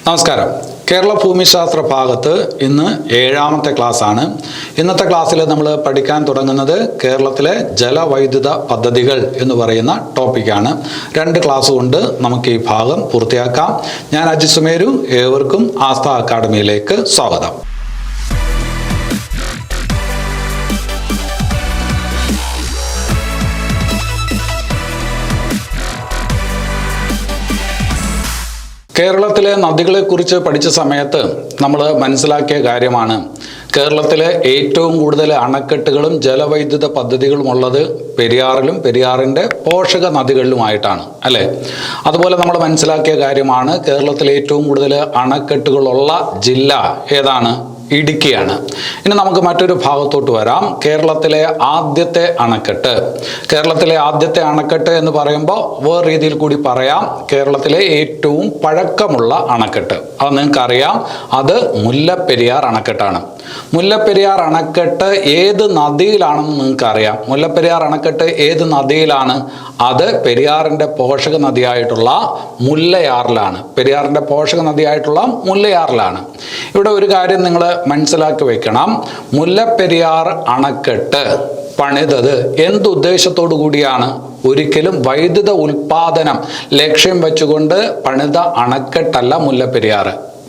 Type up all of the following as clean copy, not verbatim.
നമസ്കാരം. കേരള ഭൂമിശാസ്ത്ര ഭാഗത്ത് ഇന്ന് 7ാമത്തെ ക്ലാസ്സാണ്. ഇന്നത്തെ ക്ലാസ്സിൽ നമ്മൾ പഠിക്കാൻ തുടങ്ങുന്നത് കേരളത്തിലെ ജലവൈദ്യുത പദ്ധതികൾ എന്ന് പറയുന്ന ടോപ്പിക്കാണ്. 2 ക്ലാസ് കൊണ്ട് നമുക്ക് ഈ ഭാഗം പൂർത്തിയാക്കാം. ഞാൻ അജിത് സുമേരു. ഏവർക്കും ആസ്ഥ അക്കാഡമിയിലേക്ക് സ്വാഗതം. കേരളത്തിലെ നദികളെക്കുറിച്ച് പഠിച്ച സമയത്ത് നമ്മൾ മനസ്സിലാക്കിയ കാര്യമാണ് കേരളത്തിലെ ഏറ്റവും കൂടുതൽ അണക്കെട്ടുകളും ജലവൈദ്യുത പദ്ധതികളും ഉള്ളത് പെരിയാറിലും പെരിയാറിൻ്റെ പോഷക നദികളിലുമായിട്ടാണ്, അല്ലേ? അതുപോലെ നമ്മൾ മനസ്സിലാക്കിയ കാര്യമാണ് കേരളത്തിലെ ഏറ്റവും കൂടുതൽ അണക്കെട്ടുകളുള്ള ജില്ല ഏതാണ്? ഇടുക്കിയാണ്. ഇനി നമുക്ക് മറ്റൊരു ഭാഗത്തോട്ട് വരാം. കേരളത്തിലെ ആദ്യത്തെ അണക്കെട്ട്. കേരളത്തിലെ ആദ്യത്തെ അണക്കെട്ട് എന്ന് പറയുമ്പോൾ വേറെ രീതിയിൽ കൂടി പറയാം, കേരളത്തിലെ ഏറ്റവും പഴക്കമുള്ള അണക്കെട്ട്. അത് നിങ്ങൾക്കറിയാം, അത് മുല്ലപ്പെരിയാർ അണക്കെട്ടാണ്. മുല്ലപ്പെരിയാർ അണക്കെട്ട് ഏത് നദിയിലാണെന്ന് നിങ്ങൾക്കറിയാം. മുല്ലപ്പെരിയാർ അണക്കെട്ട് ഏത് നദിയിലാണ്? അത് പെരിയാറിൻ്റെ പോഷക നദിയായിട്ടുള്ള മുല്ലയാറിലാണ്. പെരിയാറിൻ്റെ പോഷക നദിയായിട്ടുള്ള മുല്ലയാറിലാണ്. ഇവിടെ ഒരു കാര്യം നിങ്ങൾ മനസ്സിലാക്കി വെക്കണം. മുല്ലപ്പെരിയാർ അണക്കെട്ട് പണിതത് എന്തുദ്ദേശത്തോടു കൂടിയാണ്? ഒരിക്കലും വൈദ്യുത ഉൽപാദനം ലക്ഷ്യം വെച്ചുകൊണ്ട് പണിത അണക്കെട്ടല്ല മുല്ലപ്പെരിയാർ.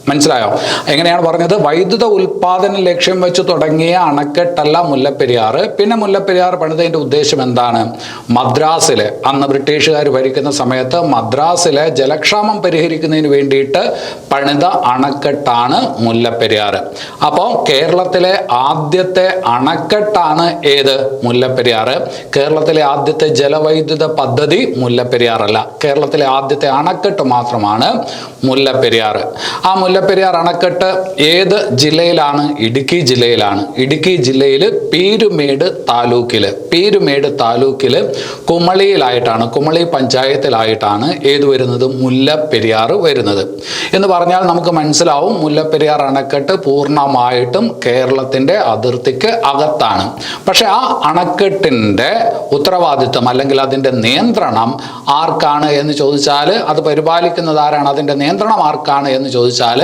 മനസ്സിലായോ? എങ്ങനെയാണ് പറഞ്ഞത്? വൈദ്യുത ഉൽപാദനം ലക്ഷ്യം വെച്ച് തുടങ്ങിയ അണക്കെട്ടല്ല മുല്ലപ്പെരിയാർ. പിന്നെ മുല്ലപ്പെരിയാർ പണിതതിൻ്റെ ഉദ്ദേശം എന്താണ്? മദ്രാസിലെ, അന്ന് ബ്രിട്ടീഷുകാർ ഭരിക്കുന്ന സമയത്ത് മദ്രാസിലെ ജലക്ഷാമം പരിഹരിക്കുന്നതിന് വേണ്ടിയിട്ട് പണിത അണക്കെട്ടാണ് മുല്ലപ്പെരിയാർ. അപ്പോൾ കേരളത്തിലെ ആദ്യത്തെ അണക്കെട്ടാണ് ഏത്? മുല്ലപ്പെരിയാർ. കേരളത്തിലെ ആദ്യത്തെ ജലവൈദ്യുത പദ്ധതി മുല്ലപ്പെരിയാർ അല്ല. കേരളത്തിലെ ആദ്യത്തെ അണക്കെട്ട് മാത്രമാണ് മുല്ലപ്പെരിയാർ. ആ മുല്ലപ്പെരിയാർ അണക്കെട്ട് ഏത് ജില്ലയിലാണ്? ഇടുക്കി ജില്ലയിലാണ്. ഇടുക്കി ജില്ലയിൽ പീരുമേട് താലൂക്കിൽ കുമളിയിലായിട്ടാണ്, കുമളി പഞ്ചായത്തിലായിട്ടാണ് ഏത് വരുന്നത്? മുല്ലപ്പെരിയാർ വരുന്നത്. എന്ന് പറഞ്ഞാൽ നമുക്ക് മനസ്സിലാവും, മുല്ലപ്പെരിയാർ അണക്കെട്ട് പൂർണ്ണമായിട്ടും കേരളത്തിൻ്റെ അതിർത്തിക്ക് അകത്താണ്. പക്ഷെ ആ അണക്കെട്ടിൻ്റെ ഉത്തരവാദിത്വം അല്ലെങ്കിൽ അതിൻ്റെ നിയന്ത്രണം ആർക്കാണ് എന്ന് ചോദിച്ചാൽ, അത് പരിപാലിക്കുന്നത് ആരാണ്? അതിൻ്റെ നിയന്ത്രണം ആർക്കാണ് എന്ന് ചോദിച്ചാൽ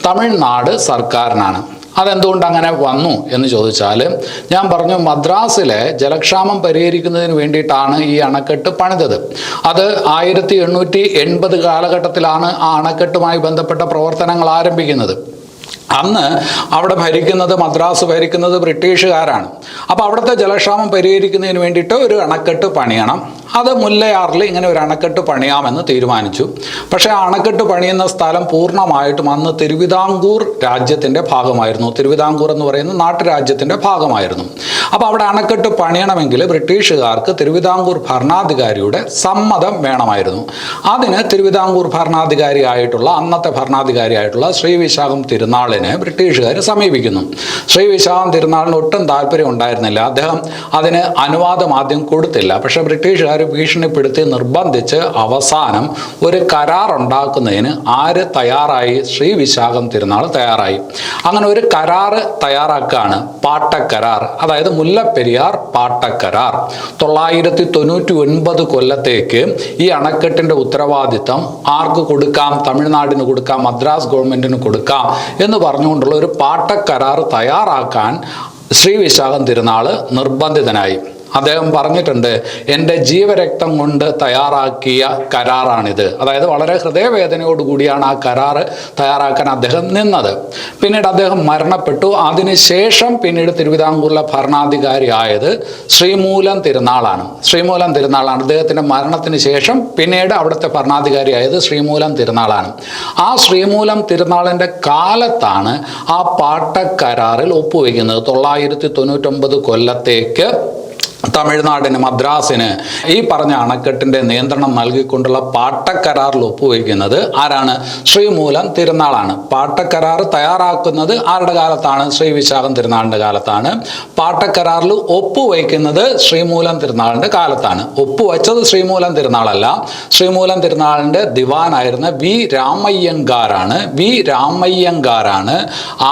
തമിഴ്നാട് സർക്കാരിനാണ്. അതെന്തുകൊണ്ട് അങ്ങനെ വന്നു എന്ന് ചോദിച്ചാൽ, ഞാൻ പറഞ്ഞു, മദ്രാസിലെ ജലക്ഷാമം പരിഹരിക്കുന്നതിന് വേണ്ടിയിട്ടാണ് ഈ അണക്കെട്ട് പണിതത്. അത് 1880 കാലഘട്ടത്തിലാണ് ആ അണക്കെട്ടുമായി ബന്ധപ്പെട്ട പ്രവർത്തനങ്ങൾ ആരംഭിക്കുന്നത്. അന്ന് അവിടെ മദ്രാസ് ഭരിക്കുന്നത് ബ്രിട്ടീഷുകാരാണ്. അപ്പോൾ അവിടുത്തെ ജലക്ഷാമം പരിഹരിക്കുന്നതിന് വേണ്ടിയിട്ട് ഒരു അണക്കെട്ട് പണിയണം. അത് മുല്ലയാറിൽ ഇങ്ങനെ ഒരു അണക്കെട്ട് പണിയാമെന്ന് തീരുമാനിച്ചു. പക്ഷേ ആ അണക്കെട്ട് പണിയുന്ന സ്ഥലം പൂർണ്ണമായിട്ടും അന്ന് തിരുവിതാംകൂർ രാജ്യത്തിൻ്റെ ഭാഗമായിരുന്നു. തിരുവിതാംകൂർ എന്ന് പറയുന്ന നാട്ടുരാജ്യത്തിൻ്റെ ഭാഗമായിരുന്നു. അപ്പോൾ അവിടെ അണക്കെട്ട് പണിയണമെങ്കിൽ ബ്രിട്ടീഷുകാർക്ക് തിരുവിതാംകൂർ ഭരണാധികാരിയുടെ സമ്മതം വേണമായിരുന്നു. അതിന് തിരുവിതാംകൂർ അന്നത്തെ ഭരണാധികാരിയായിട്ടുള്ള ശ്രീ വിശാഖം തിരുനാളിനെ ബ്രിട്ടീഷുകാർ സമീപിക്കുന്നു. ശ്രീ വിശാഖം തിരുനാളിന് ഒട്ടും താല്പര്യം ഉണ്ടായിരുന്നില്ല. അദ്ദേഹം അതിന് അനുവാദം ആദ്യം കൊടുത്തില്ല. പക്ഷേ ബ്രിട്ടീഷുകാർ ഭീഷണിപ്പെടുത്തി നിർബന്ധിച്ച് അവസാനം ഒരു കരാർ ഉണ്ടാക്കുന്നതിന് ആര് തയ്യാറായി? ശ്രീ വിശാഖം തിരുനാൾ തയ്യാറായി. അങ്ങനെ ഒരു കരാർ തയ്യാറാക്കുകയാണ്, പാട്ടക്കരാർ. അതായത് മുല്ലപ്പെരിയാർ പാട്ടക്കരാർ. 999 കൊല്ലത്തേക്ക് ഈ അണക്കെട്ടിൻ്റെ ഉത്തരവാദിത്തം ആർക്ക് കൊടുക്കാം? തമിഴ്നാടിന് കൊടുക്കാം, മദ്രാസ് ഗവൺമെൻറ്റിന് കൊടുക്കാം എന്ന് പറഞ്ഞുകൊണ്ടുള്ള ഒരു പാട്ടക്കരാർ തയ്യാറാക്കാൻ ശ്രീ വിശാഖം തിരുനാൾ നിർബന്ധിതനായി. അദ്ദേഹം പറഞ്ഞിട്ടുണ്ട്, എൻ്റെ ജീവരക്തം കൊണ്ട് തയ്യാറാക്കിയ കരാറാണിത്. അതായത് വളരെ ഹൃദയവേദനയോടുകൂടിയാണ് ആ കരാർ തയ്യാറാക്കാൻ അദ്ദേഹം നിന്നത്. പിന്നീട് അദ്ദേഹം മരണപ്പെട്ടു. അതിനുശേഷം പിന്നീട് തിരുവിതാംകൂറിലെ ഭരണാധികാരി ആയത് ശ്രീമൂലം തിരുനാളാണ്. അദ്ദേഹത്തിൻ്റെ മരണത്തിന് ശേഷം പിന്നീട് അവിടുത്തെ ഭരണാധികാരി ആയത് ശ്രീമൂലം തിരുനാളാണ്. ആ ശ്രീമൂലം തിരുനാളിൻ്റെ കാലത്താണ് ആ പാട്ടക്കരാറിൽ ഒപ്പുവെക്കുന്നത്. 999 കൊല്ലത്തേക്ക് തമിഴ്നാടിന്, മദ്രാസിന് ഈ പറഞ്ഞ അണക്കെട്ടിൻ്റെ നിയന്ത്രണം നൽകിക്കൊണ്ടുള്ള പാട്ടക്കരാറിൽ ഒപ്പുവയ്ക്കുന്നത് ആരാണ്? ശ്രീമൂലം തിരുനാളാണ്. പാട്ടക്കരാർ തയ്യാറാക്കുന്നത് ആരുടെ കാലത്താണ്? ശ്രീ വിശാഖം തിരുനാളിൻ്റെ കാലത്താണ്. പാട്ടക്കരാറിൽ ഒപ്പുവയ്ക്കുന്നത് ശ്രീമൂലം തിരുനാളിൻ്റെ കാലത്താണ്. ഒപ്പുവെച്ചത് ശ്രീമൂലം തിരുനാളല്ല, ശ്രീമൂലം തിരുനാളിൻ്റെ ദിവാനായിരുന്ന വി രാമയ്യങ്കാരാണ്.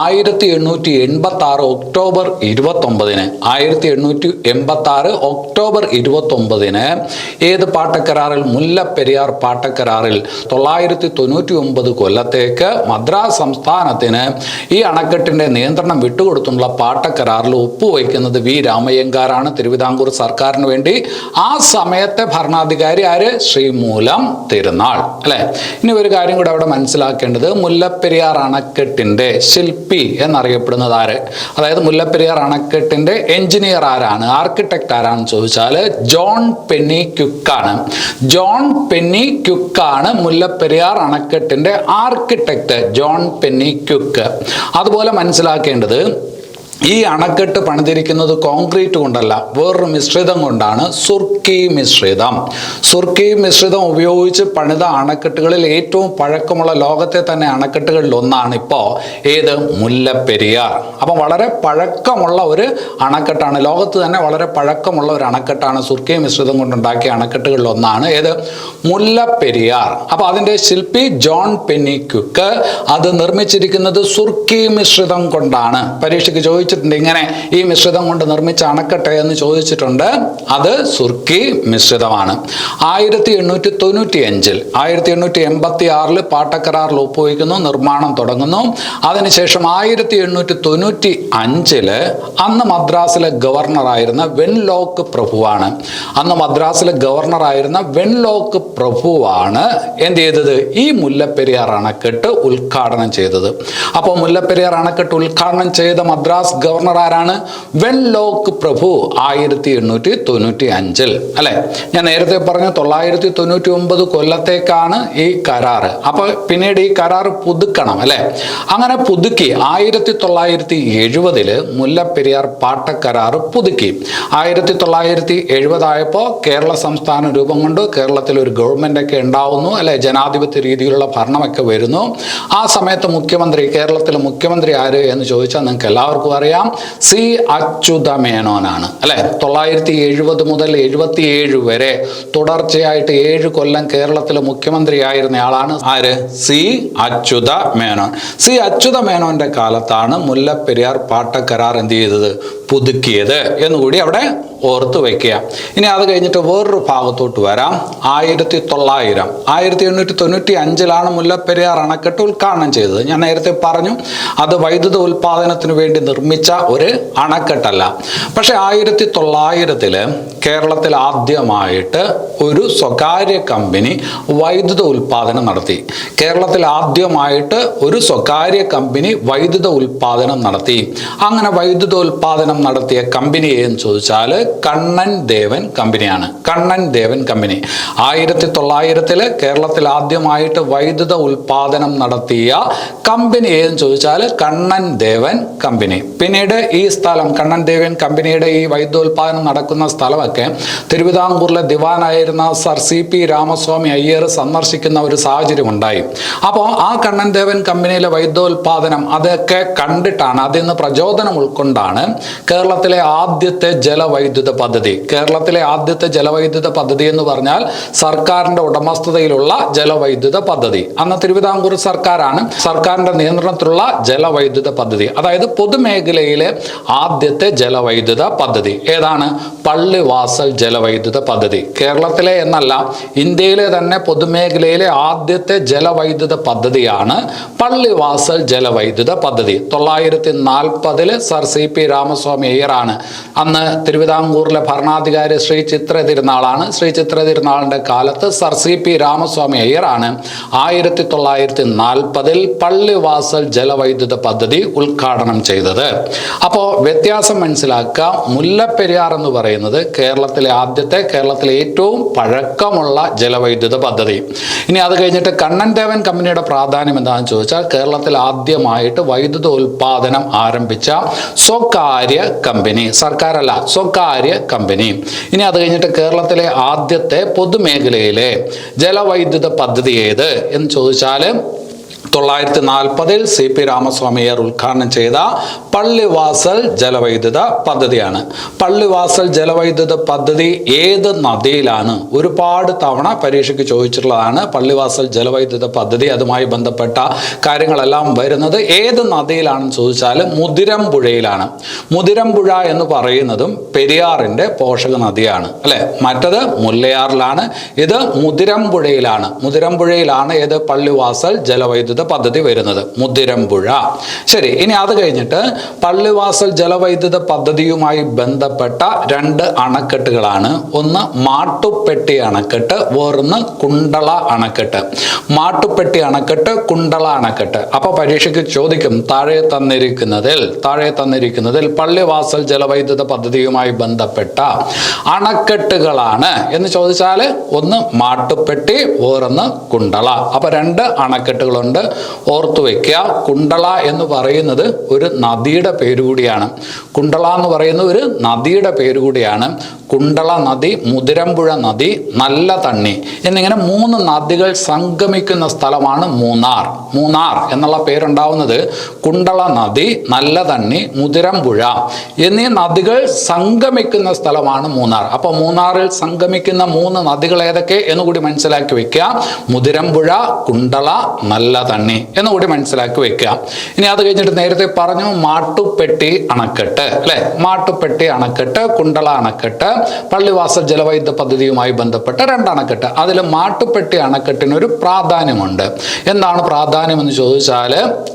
1886 ഒക്ടോബർ 29 1886 2026 ഒക്ടോബർ 29 ഏത് പാട്ടക്കരാറിൽ? മുല്ലപ്പെരിയാർ പാട്ടക്കരാറിൽ 999 കൊല്ലത്തേക്ക് മദ്രാസ് സംസ്ഥാനത്തിന് ഈ അണക്കെട്ടിന്റെ നിയന്ത്രണം വിട്ടുകൊടുത്തുള്ള പാട്ടക്കരാറിൽ ഒപ്പുവയ്ക്കുന്നത് വി രാമയ്യങ്കാരാണ്, തിരുവിതാംകൂർ സർക്കാരിന് വേണ്ടി. ആ സമയത്തെ ഭരണാധികാരി ആര്? ശ്രീമൂലം തിരുനാൾ, അല്ലെ? ഇനി ഒരു കാര്യം കൂടെ അവിടെ മനസ്സിലാക്കേണ്ടത്, മുല്ലപ്പെരിയാർ അണക്കെട്ടിന്റെ ശില്പി എന്നറിയപ്പെടുന്നത് ആര്? അതായത് മുല്ലപ്പെരിയാർ അണക്കെട്ടിന്റെ എഞ്ചിനീയർ ആരാണ്, ആർക്കിടെക്ട് ആരാണെന്ന് ചോദിച്ചാൽ ജോൺ പെന്നി ക്യുക്കാണ്. ജോൺ പെന്നി ക്യുക്കാണ് മുല്ലപ്പെരിയാർ അണക്കെട്ടിന്റെ ആർക്കിടെക്ട്, ജോൺ പെന്നി ക്യുക്ക്. അതുപോലെ മനസ്സിലാക്കേണ്ടത്, ഈ അണക്കെട്ട് പണിതിരിക്കുന്നത് കോൺക്രീറ്റ് കൊണ്ടല്ല, വേറൊരു മിശ്രിതം കൊണ്ടാണ്, സുർക്കി മിശ്രിതം. സുർക്കി മിശ്രിതം ഉപയോഗിച്ച് പണിത അണക്കെട്ടുകളിൽ ഏറ്റവും പഴക്കമുള്ള, ലോകത്തെ തന്നെ അണക്കെട്ടുകളിൽ ഒന്നാണ് ഇപ്പോൾ ഏത്? മുല്ലപ്പെരിയാർ. അപ്പം വളരെ പഴക്കമുള്ള ഒരു അണക്കെട്ടാണ്, ലോകത്ത് തന്നെ വളരെ പഴക്കമുള്ള ഒരു അണക്കെട്ടാണ്, സുർക്കി മിശ്രിതം കൊണ്ടുണ്ടാക്കിയ അണക്കെട്ടുകളിൽ ഒന്നാണ് ഏത്? മുല്ലപ്പെരിയാർ. അപ്പം അതിൻ്റെ ശില്പി ജോൺ പെന്നി ക്യുക്ക്, അത് നിർമ്മിച്ചിരിക്കുന്നത് സുർക്കി മിശ്രിതം കൊണ്ടാണ്. പരീക്ഷയ്ക്ക് ചോദിച്ചിട്ടുണ്ട്, ഇങ്ങനെ ഈ മിശ്രിതം കൊണ്ട് നിർമ്മിച്ച അണക്കെട്ട് എന്ന് ചോദിച്ചിട്ടുണ്ട്. അത് സുർക്കി മിശ്രിതമാണ്. 1895 1886 പാട്ടക്കരാറിൽ ഒപ്പുവയ്ക്കുന്നു, നിർമ്മാണം തുടങ്ങുന്നു. അതിനുശേഷം 1895 അന്ന് മദ്രാസിലെ ഗവർണറായിരുന്ന വെൻലോക്ക് പ്രഭുവാണ്. അന്ന് മദ്രാസിലെ ഗവർണറായിരുന്ന വെൻലോക്ക് പ്രഭുവാണ് എന്ത് ചെയ്തത്? ഈ മുല്ലപ്പെരിയാർ അണക്കെട്ട് ഉദ്ഘാടനം ചെയ്തത്. അപ്പോൾ മുല്ലപ്പെരിയാർ അണക്കെട്ട് ഉദ്ഘാടനം ചെയ്ത മദ്രാസ് ഗവർണർ ആരാണ്? വെൻലോക്ക് പ്രഭു. 1895 അല്ലെ? ഞാൻ നേരത്തെ പറഞ്ഞു 999 കൊല്ലത്തേക്കാണ് ഈ കരാറ്. അപ്പൊ പിന്നീട് ഈ കരാറ് പുതുക്കണം, അല്ലെ? അങ്ങനെ പുതുക്കി 1970 മുല്ലപ്പെരിയാർ പാട്ടക്കരാറ് പുതുക്കി. 1970 ആയപ്പോൾ കേരള സംസ്ഥാനം രൂപം കൊണ്ടു, കേരളത്തിൽ ഒരു ഗവൺമെന്റ് ഒക്കെ ഉണ്ടാവുന്നു, അല്ലെ? ജനാധിപത്യ രീതിയിലുള്ള ഭരണമൊക്കെ വരുന്നു. ആ സമയത്ത് മുഖ്യമന്ത്രി, കേരളത്തിലെ മുഖ്യമന്ത്രി ആര് എന്ന് ചോദിച്ചാൽ നിങ്ങൾക്ക് എല്ലാവർക്കും അറിയാം, സി അച്യുതമേനോനാണ്, അല്ലെ? 970 മുതൽ 77 വരെ തുടർച്ചയായിട്ട് 7 കൊല്ലം കേരളത്തിലെ മുഖ്യമന്ത്രിയായിരുന്ന ആളാണ് ആര്? സി അച്യുതമേനോൻ. സി അച്യുതമേനോന്റെ കാലത്താണ് മുല്ലപ്പെരിയാർ പാട്ടക്കരാർ എന്ത് ചെയ്തത്? പുതുക്കിയത് എന്നുകൂടി അവിടെ ഓർത്ത് വയ്ക്കുക. ഇനി അത് കഴിഞ്ഞിട്ട് വേറൊരു ഭാഗത്തോട്ട് വരാം. 1895 മുല്ലപ്പെരിയാർ അണക്കെട്ട് ഉദ്ഘാടനം ചെയ്തത്. ഞാൻ നേരത്തെ പറഞ്ഞു, അത് വൈദ്യുത ഉൽപാദനത്തിന് വേണ്ടി നിർമ്മിച്ച ഒരു അണക്കെട്ടല്ല. പക്ഷെ 1900 കേരളത്തിൽ ആദ്യമായിട്ട് ഒരു സ്വകാര്യ കമ്പനി വൈദ്യുത ഉൽപാദനം നടത്തി. കേരളത്തിൽ ആദ്യമായിട്ട് ഒരു സ്വകാര്യ കമ്പനി വൈദ്യുത ഉൽപാദനം നടത്തി. അങ്ങനെ വൈദ്യുത ഉൽപാദനം നടത്തിയ കമ്പനി എന്ന് ചോദിച്ചാൽ കണ്ണൻ ദേവൻ കമ്പനിയാണ്. കണ്ണൻ ദേവൻ കമ്പനി 1900 കേരളത്തിൽ ആദ്യമായിട്ട് വൈദ്യുത ഉൽപാദനം നടത്തിയ കമ്പനി ഏതെന്ന് ചോദിച്ചാൽ കണ്ണൻ ദേവൻ കമ്പനി. പിന്നീട് ഈ സ്ഥലം, കണ്ണൻ ദേവൻ കമ്പനിയുടെ ഈ വൈദ്യുതോൽപാദനം നടക്കുന്ന സ്ഥലമൊക്കെ തിരുവിതാംകൂറിലെ ദിവാനായിരുന്ന സർ CP രാമസ്വാമി അയ്യർ സന്ദർശിക്കുന്ന ഒരു സാഹചര്യം ഉണ്ടായി. അപ്പോൾ ആ കണ്ണൻ ദേവൻ കമ്പനിയിലെ വൈദ്യുതോൽപാദനം അതൊക്കെ കണ്ടിട്ടാണ്, അതിൽ നിന്ന് പ്രചോദനം ഉൾക്കൊണ്ടാണ് കേരളത്തിലെ ആദ്യത്തെ ജലവൈദ്യുത പദ്ധതി. കേരളത്തിലെ ആദ്യത്തെ ജലവൈദ്യുത പദ്ധതി എന്ന് പറഞ്ഞാൽ സർക്കാരിന്റെ ഉടമസ്ഥതയിലുള്ള ജലവൈദ്യുത പദ്ധതി. അന്ന് തിരുവിതാംകൂർ സർക്കാരാണ്, സർക്കാരിന്റെ നിയന്ത്രണത്തിലുള്ള ജലവൈദ്യുത പദ്ധതി. അതായത് പൊതുമേഖലയിലെ ആദ്യത്തെ ജലവൈദ്യുത പദ്ധതി ഏതാണ്? പള്ളിവാസൽ ജലവൈദ്യുത പദ്ധതി. കേരളത്തിലെ എന്നല്ല, ഇന്ത്യയിലെ തന്നെ പൊതുമേഖലയിലെ ആദ്യത്തെ ജലവൈദ്യുത പദ്ധതിയാണ് പള്ളിവാസൽ ജലവൈദ്യുത പദ്ധതി. 940 സർ CP രാമസ്വാമി അയ്യറാണ് അന്ന് തിരുവിതാംകൂറിലെ ഭരണാധികാരി. ശ്രീ ചിത്ര തിരുനാളാണ്. ശ്രീ ചിത്ര തിരുനാളിന്റെ കാലത്ത് സർ CP രാമസ്വാമി അയ്യറാണ് 1940 പള്ളിവാസൽ ജലവൈദ്യുത പദ്ധതി ഉദ്ഘാടനം ചെയ്തത്. അപ്പോൾ വ്യത്യാസം മനസ്സിലാക്കുക. മുല്ലപ്പെരിയാർ എന്ന് പറയുന്നത് കേരളത്തിലെ ആദ്യത്തെ, കേരളത്തിലെ ഏറ്റവും പഴക്കമുള്ള ജലവൈദ്യുത പദ്ധതി. ഇനി അത് കഴിഞ്ഞിട്ട് കണ്ണൻ ദേവൻ കമ്പനിയുടെ പ്രാധാന്യം എന്താണെന്ന് ചോദിച്ചാൽ കേരളത്തിൽ ആദ്യമായിട്ട് വൈദ്യുത ഉൽപാദനം ആരംഭിച്ച സ്വകാര്യ കമ്പനി, സർക്കാരല്ല, സ്വകാര്യ കമ്പനി. ഇനി അത് കഴിഞ്ഞിട്ട് കേരളത്തിലെ ആദ്യത്തെ പൊതുമേഖലയിലെ ജലവൈദ്യുത പദ്ധതി ഏത് എന്ന് ചോദിച്ചാൽ 1940 CP രാമസ്വാമി അയ്യർ ഉദ്ഘാടനം ചെയ്ത പള്ളിവാസൽ ജലവൈദ്യുത പദ്ധതിയാണ്. പള്ളിവാസൽ ജലവൈദ്യുത പദ്ധതി ഏത് നദിയിലാണ്? ഒരുപാട് തവണ പരീക്ഷയ്ക്ക് ചോദിച്ചിട്ടുള്ളതാണ് പള്ളിവാസൽ ജലവൈദ്യുത പദ്ധതി. അതുമായി ബന്ധപ്പെട്ട കാര്യങ്ങളെല്ലാം വരുന്നത് ഏത് നദിയിലാണെന്ന് ചോദിച്ചാൽ മുതിരമ്പുഴയിലാണ്. മുതിരമ്പുഴ എന്ന് പറയുന്നതും പെരിയാറിന്റെ പോഷക നദിയാണ് അല്ലെ. മറ്റത് മുല്ലയാറിലാണ്, ഇത് മുതിരമ്പുഴയിലാണ്. മുതിരമ്പുഴയിലാണ് ഏത് പള്ളിവാസൽ ജലവൈദ്യുത പദ്ധതി വരുന്നത്, മുതിരമ്പുഴ. ശരി, ഇനി അത് കഴിഞ്ഞിട്ട് പള്ളിവാസൽ ജലവൈദ്യുത പദ്ധതിയുമായി ബന്ധപ്പെട്ട രണ്ട് അണക്കെട്ടുകളാണ്. ഒന്ന് മാട്ടുപ്പെട്ടി അണക്കെട്ട്, വേറൊന്ന് കുണ്ടള അണക്കെട്ട്. മാട്ടുപ്പെട്ടി അണക്കെട്ട്, കുണ്ടള അണക്കെട്ട്. അപ്പൊ പരീക്ഷയ്ക്ക് ചോദിക്കും താഴെ തന്നിരിക്കുന്നതിൽ പള്ളിവാസൽ ജലവൈദ്യുത പദ്ധതിയുമായി ബന്ധപ്പെട്ട അണക്കെട്ടുകളാണ് എന്ന് ചോദിച്ചാൽ ഒന്ന് മാട്ടുപ്പെട്ടി, വേറൊന്ന് കുണ്ടള. അപ്പൊ രണ്ട് അണക്കെട്ടുകളുണ്ട്, ഓർത്തു വെക്കുക. കുണ്ടള എന്ന് പറയുന്നത് ഒരു നദിയുടെ പേരുകൂടിയാണ്. കുണ്ടള എന്ന് പറയുന്ന ഒരു നദിയുടെ പേരുകൂടിയാണ്. കുണ്ടള നദി, മുതിരമ്പുഴ നദി, നല്ല തണ്ണി എന്നിങ്ങനെ മൂന്ന് നദികൾ സംഗമിക്കുന്ന സ്ഥലമാണ് മൂന്നാർ. മൂന്നാർ എന്നുള്ള പേരുണ്ടാവുന്നത് കുണ്ടള നദി, നല്ല തണ്ണി, മുതിരമ്പുഴ എന്നീ നദികൾ സംഗമിക്കുന്ന സ്ഥലമാണ് മൂന്നാർ. അപ്പൊ മൂന്നാറിൽ സംഗമിക്കുന്ന മൂന്ന് നദികൾ ഏതൊക്കെ എന്നുകൂടി മനസ്സിലാക്കി വെക്കുക. മുതിരമ്പുഴ, കുണ്ടള, നല്ല തണ്ണി എന്നുകൂടി മനസ്സിലാക്കി വെക്കുക. ഇനി അത് കഴിഞ്ഞിട്ട് നേരത്തെ പറഞ്ഞു മാട്ടുപ്പെട്ടി അണക്കെട്ട് അല്ലെ. മാട്ടുപ്പെട്ടി അണക്കെട്ട്, കുണ്ടള അണക്കെട്ട്, പള്ളിവാസൽ ജലവൈദ്യുത പദ്ധതിയുമായി ബന്ധപ്പെട്ട രണ്ട് അണക്കെട്ട്. അതിൽ മാട്ടുപ്പെട്ടി അണക്കെട്ടിന് ഒരു പ്രാധാന്യമുണ്ട്. എന്താണ് പ്രാധാന്യം എന്ന് ചോദിച്ചാൽ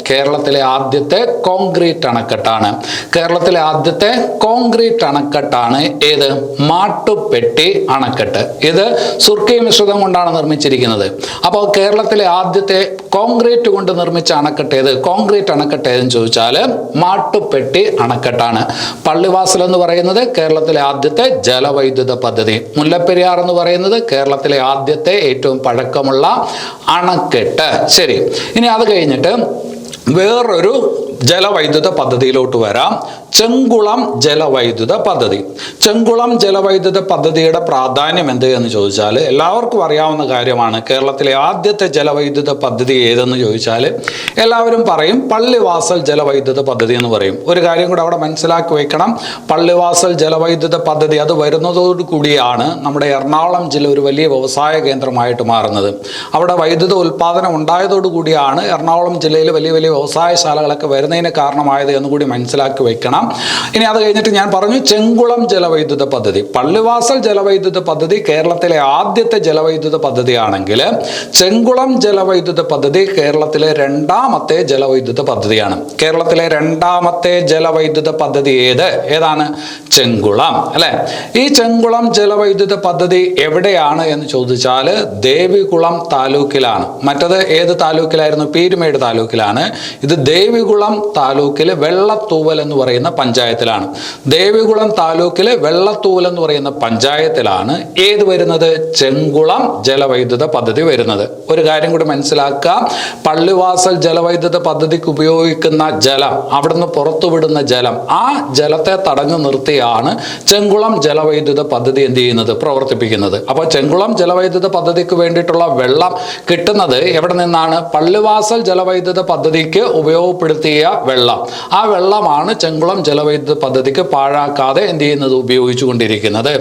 കേരളത്തിലെ ആദ്യത്തെ കോൺക്രീറ്റ് അണക്കെട്ടാണ്. കേരളത്തിലെ ആദ്യത്തെ കോൺക്രീറ്റ് അണക്കെട്ടാണ് ഏത്? മാട്ടുപ്പെട്ടി അണക്കെട്ട്. ഇത് സുർക്കി മിശ്രിതം കൊണ്ടാണ് നിർമ്മിച്ചിരിക്കുന്നത്. അപ്പോൾ കേരളത്തിലെ ആദ്യത്തെ കോൺക്രീറ്റ് കൊണ്ട് നിർമ്മിച്ച അണക്കെട്ട് ഏത്? കോൺക്രീറ്റ് അണക്കെട്ട് ഏതെന്ന് ചോദിച്ചാൽ മാട്ടുപ്പെട്ടി അണക്കെട്ടാണ്. പള്ളിവാസൽ എന്ന് പറയുന്നത് കേരളത്തിലെ ആദ്യത്തെ ജലവൈദ്യുത പദ്ധതി. മുല്ലപ്പെരിയാർ എന്ന് പറയുന്നത് കേരളത്തിലെ ആദ്യത്തെ ഏറ്റവും പഴക്കമുള്ള അണക്കെട്ട്. ശരി, ഇനി അത് കഴിഞ്ഞിട്ട് വേറൊരു ജലവൈദ്യുത പദ്ധതിയിലോട്ട് വരാം. ചെങ്കുളം ജലവൈദ്യുത പദ്ധതി. ചെങ്കുളം ജലവൈദ്യുത പദ്ധതിയുടെ പ്രാധാന്യം എന്ത് എന്ന് ചോദിച്ചാൽ എല്ലാവർക്കും അറിയാവുന്ന കാര്യമാണ്. കേരളത്തിലെ ആദ്യത്തെ ജലവൈദ്യുത പദ്ധതി ഏതെന്ന് ചോദിച്ചാൽ എല്ലാവരും പറയും പള്ളിവാസൽ ജലവൈദ്യുത പദ്ധതി എന്ന് പറയും. ഒരു കാര്യം കൂടെ അവിടെ മനസ്സിലാക്കി വെക്കണം. പള്ളിവാസൽ ജലവൈദ്യുത പദ്ധതി അത് വരുന്നതോടു കൂടിയാണ് നമ്മുടെ എറണാകുളം ജില്ല ഒരു വലിയ വ്യവസായ കേന്ദ്രമായിട്ട് മാറുന്നത്. അവിടെ വൈദ്യുത ഉൽപ്പാദനം ഉണ്ടായതോടുകൂടിയാണ് എറണാകുളം ജില്ലയിൽ വലിയ വലിയ വ്യവസായശാലകളൊക്കെ വരുന്നതിന് കാരണമായത് എന്നുകൂടി മനസ്സിലാക്കി വെക്കണം. ഇനി അത് കഴിഞ്ഞിട്ട് ഞാൻ പറഞ്ഞു ചെങ്കുളം ജലവൈദ്യുത പദ്ധതി. പള്ളിവാസൽ ജലവൈദ്യുത പദ്ധതി കേരളത്തിലെ ആദ്യത്തെ ജലവൈദ്യുത പദ്ധതിയാണെങ്കിൽ ചെങ്കുളം ജലവൈദ്യുത പദ്ധതി കേരളത്തിലെ രണ്ടാമത്തെ ജലവൈദ്യുത പദ്ധതിയാണ്. കേരളത്തിലെ രണ്ടാമത്തെ ജലവൈദ്യുത പദ്ധതി ഏതാണ്? ചെങ്കുളം അല്ലെ. ഈ ചെങ്കുളം ജലവൈദ്യുത പദ്ധതി എവിടെയാണ് എന്ന് ചോദിച്ചാൽ ദേവികുളം താലൂക്കിലാണ്. മറ്റത് ഏത് താലൂക്കിലായിരുന്നു? പീരുമേട് താലൂക്കിലാണ്. ഇത് ദേവികുളം താലൂക്കിലെ വെള്ളത്തൂവൽ എന്ന് പറയുന്ന പഞ്ചായത്തിലാണ്. ദേവികുളം താലൂക്കിലെ വെള്ളത്തൂവൽ എന്ന് പറയുന്ന പഞ്ചായത്തിലാണ് ഏത് വരുന്നത്? ചെങ്കുളം ജലവൈദ്യുത പദ്ധതി വരുന്നത്. ഒരു കാര്യം കൂടി മനസ്സിലാക്കുക. പള്ളിവാസൽ ജലവൈദ്യുത പദ്ധതിക്ക് ഉപയോഗിക്കുന്ന ജലം, അവിടുന്ന് പുറത്തുവിടുന്ന ജലം, ആ ജലത്തെ തടഞ്ഞു നിർത്തിയാണ് ചെങ്കുളം ജലവൈദ്യുത പദ്ധതി എന്ത് ചെയ്യുന്നത്? പ്രവർത്തിപ്പിക്കുന്നത്. അപ്പോൾ ചെങ്കുളം ജലവൈദ്യുത പദ്ധതിക്ക് വേണ്ടിയിട്ടുള്ള വെള്ളം കിട്ടുന്നത് എവിടെ നിന്നാണ്? പള്ളിവാസൽ ജലവൈദ്യുത പദ്ധതിക്ക് ഉപയോഗപ്പെടുത്തിയ വെള്ളം. ആ വെള്ളമാണ് ചെങ്കുളം ജലവൈദ്യുത പദ്ധതിക്ക് പാഴാക്കാതെ എന്ത് ചെയ്യുന്നത്? ഉപയോഗിച്ചു കൊണ്ടിരിക്കുന്നത്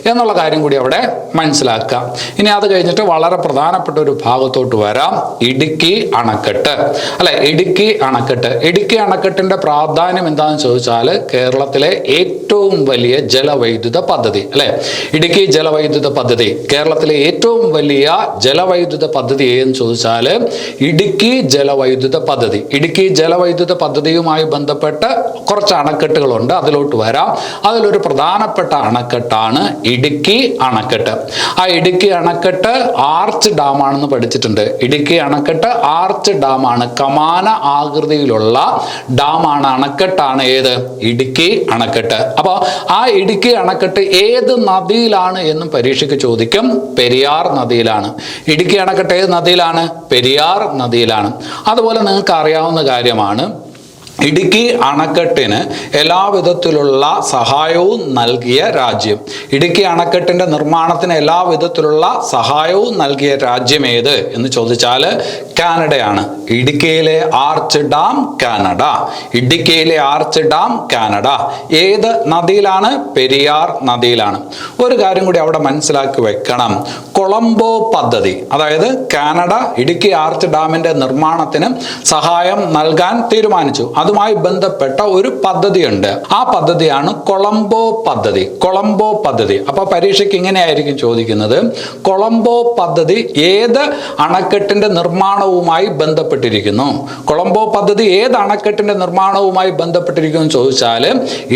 എന്നുള്ള കാര്യം കൂടി അവിടെ മനസ്സിലാക്കുക. ഇനി അത് കഴിഞ്ഞിട്ട് വളരെ പ്രധാനപ്പെട്ട ഒരു ഭാഗത്തോട്ട് വരാം. ഇടുക്കി അണക്കെട്ട് അല്ലെ. ഇടുക്കി അണക്കെട്ട്. ഇടുക്കി അണക്കെട്ടിന്റെ പ്രാധാന്യം എന്താണെന്ന് ചോദിച്ചാൽ കേരളത്തിലെ ഏറ്റവും വലിയ ജലവൈദ്യുത പദ്ധതി അല്ലെ. ഇടുക്കി ജലവൈദ്യുത പദ്ധതി കേരളത്തിലെ ഏറ്റവും വലിയ ജലവൈദ്യുത പദ്ധതി എന്ന് ചോദിച്ചാൽ ഇടുക്കി ജലവൈദ്യുത പദ്ധതി. ഇടുക്കി ജലവൈദ്യുത പദ്ധതിയുമായി ബന്ധപ്പെട്ട് കുറച്ച് അണക്കെട്ടുകളുണ്ട്, അതിലോട്ട് വരാം. അതിലൊരു പ്രധാനപ്പെട്ട അണക്കെട്ടാണ് ഇടുക്കി അണക്കെട്ട്. ആ ഇടുക്കി അണക്കെട്ട് ആർച്ച് ഡാമാണെന്ന് പഠിച്ചിട്ടുണ്ട്. ഇടുക്കി അണക്കെട്ട് ആർച്ച് ഡാമാണ്, കമാന ആകൃതിയിലുള്ള ഡാമാണ്, അണക്കെട്ടാണ് ഏത്? ഇടുക്കി അണക്കെട്ട്. അപ്പോൾ ആ ഇടുക്കി അണക്കെട്ട് ഏത് നദിയിലാണ് എന്നും പരീക്ഷയ്ക്ക് ചോദിക്കും. പെരിയാർ നദിയിലാണ്. ഇടുക്കി അണക്കെട്ട് ഏത് നദിയിലാണ്? പെരിയാർ നദിയിലാണ്. അതുപോലെ നിങ്ങൾക്ക് അറിയാവുന്ന കാര്യമാണ് ഇടുക്കി അണക്കെട്ടിന് എല്ലാവിധത്തിലുള്ള സഹായവും നൽകിയ രാജ്യം. ഇടുക്കി അണക്കെട്ടിന്റെ നിർമ്മാണത്തിന് എല്ലാവിധത്തിലുള്ള സഹായവും നൽകിയ രാജ്യം ഏത് എന്ന് ചോദിച്ചാൽ കാനഡയാണ്. ഇടുക്കിയിലെ ആർച്ച് ഡാം കാനഡ. ഇടുക്കിയിലെ ആർച്ച് ഡാം കാനഡ. ഏത് നദിയിലാണ്? പെരിയാർ നദിയിലാണ്. ഒരു കാര്യം കൂടി അവിടെ മനസ്സിലാക്കി വെക്കണം. കൊളംബോ പദ്ധതി, അതായത് കാനഡ ഇടുക്കി ആർച്ച് ഡാമിന്റെ നിർമ്മാണത്തിന് സഹായം നൽകാൻ തീരുമാനിച്ചു. അതുമായി ബന്ധപ്പെട്ട ഒരു പദ്ധതിയുണ്ട്. ആ പദ്ധതിയാണ് കൊളംബോ പദ്ധതി. കൊളംബോ പദ്ധതി. അപ്പൊ പരീക്ഷയ്ക്ക് ഇങ്ങനെയായിരിക്കും ചോദിക്കുന്നത്, കൊളംബോ പദ്ധതി ഏത് അണക്കെട്ടിന്റെ നിർമ്മാണവുമായി ബന്ധപ്പെട്ടിരിക്കുന്നു? കൊളംബോ പദ്ധതി ഏത് അണക്കെട്ടിന്റെ നിർമ്മാണവുമായി ബന്ധപ്പെട്ടിരിക്കുന്നു എന്ന് ചോദിച്ചാൽ